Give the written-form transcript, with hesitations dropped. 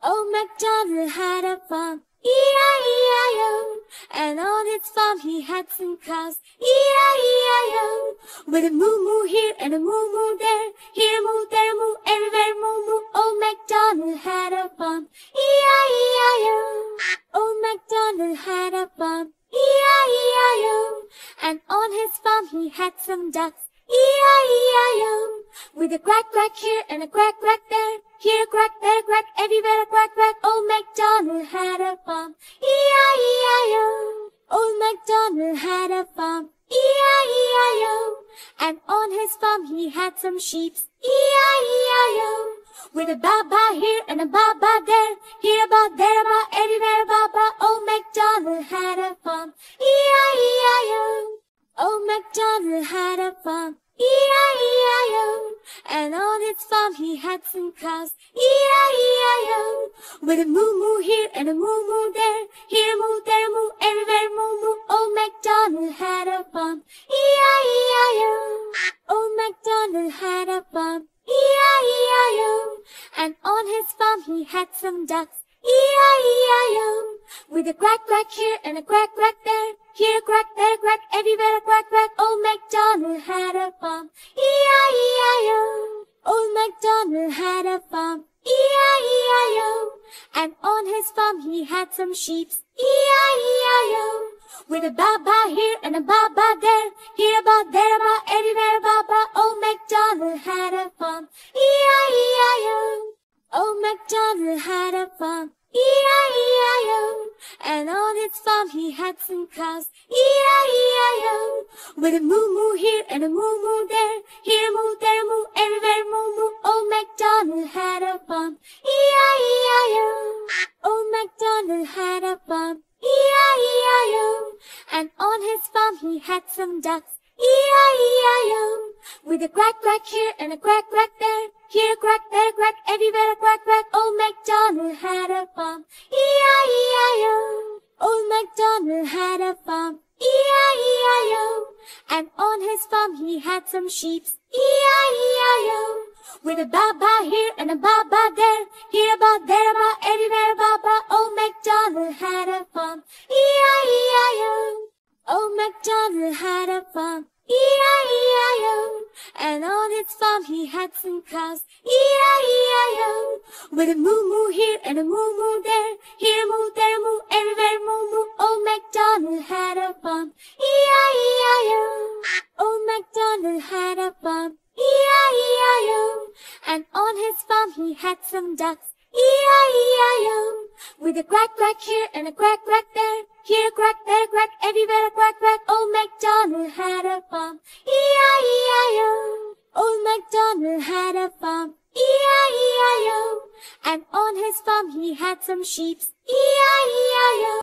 Old MacDonald had a farm, E-I-E-I-O. And on his farm he had some cows, E-I-E-I-O. With a moo-moo here and a moo-moo there, here a moo, there a moo, everywhere moo-moo. Old MacDonald had a farm, E-I-E-I-O. Old MacDonald had a farm, E-I-E-I-O. And on his farm he had some ducks, E-I-E-I-O. With a quack quack here and a quack quack there, here a quack, there a quack, everywhere a quack quack. Old MacDonald had a farm, E-I-E-I-O. Old MacDonald had a farm, E-I-E-I-O. And on his farm he had some sheeps, E-I-E-I-O. With a ba-ba here and a ba-ba there, here a ba, there a ba, everywhere a ba-ba. Old MacDonald had a farm, E-I-E-I-O. Old MacDonald had a farm, E-I-E-I-O. And on his farm he had some cows, E-I-E-I-O. With a moo-moo here and a moo-moo there, here a moo, there a moo, everywhere moo-moo. Old MacDonald had a farm, E-I-E-I-O. Old MacDonald had a farm, E-I-E-I-O. And on his farm he had some ducks, E-I-E-I-O. With a quack quack here and a quack quack there, here a quack, there a quack, everywhere a quack quack. Old MacDonald had a farm, E-I-E-I-O. Old MacDonald had a farm, E-I-E-I-O. And on his farm he had some sheeps, E-I-E-I-O. With a ba-ba here and a ba-ba there, here a ba, there a ba, everywhere a ba-ba. Old MacDonald had a farm, E-I-E-I-O. Old MacDonald had a farm, E-I-E-I-O. And on his farm he had some cows, E-I-E-I-O. With a moo-moo here and a moo-moo there, here a moo, there a moo, everywhere moo-moo. Old MacDonald had a farm, E-I-E-I-O. Old MacDonald had a farm, E-I-E-I-O. And on his farm he had some ducks, E-I-E-I-O. With a quack quack here and a quack quack there, here a quack, there a quack, everywhere a quack quack. Old MacDonald had a farm, E-I-E-I-O. Old MacDonald had a farm, E-I-E-I-O. And on his farm he had some sheeps, E-I-E-I-O. With a ba-ba here and a ba-ba there, here a ba, there a ba, everywhere a ba-ba. Old MacDonald had a farm, E-I-E-I-O. Old MacDonald had a farm, E-I-E-I-O. And on his farm he had some cows, E-I-E-I-O. With a moo-moo here and a moo-moo there, here a moo, there a moo, everywhere moo-moo. Old MacDonald had a farm, E-I-E-I-O. Old MacDonald had a farm, E-I-E-I-O. And on his farm he had some ducks, E-I-E-I-O. With a quack quack here and a quack quack there, here a quack, there a quack, everywhere a quack quack. Old MacDonald had a farm, E-I-E-I-O. Old MacDonald had a farm, E-I-E-I-O. And on his farm he had some sheeps, E-I-E-I-O.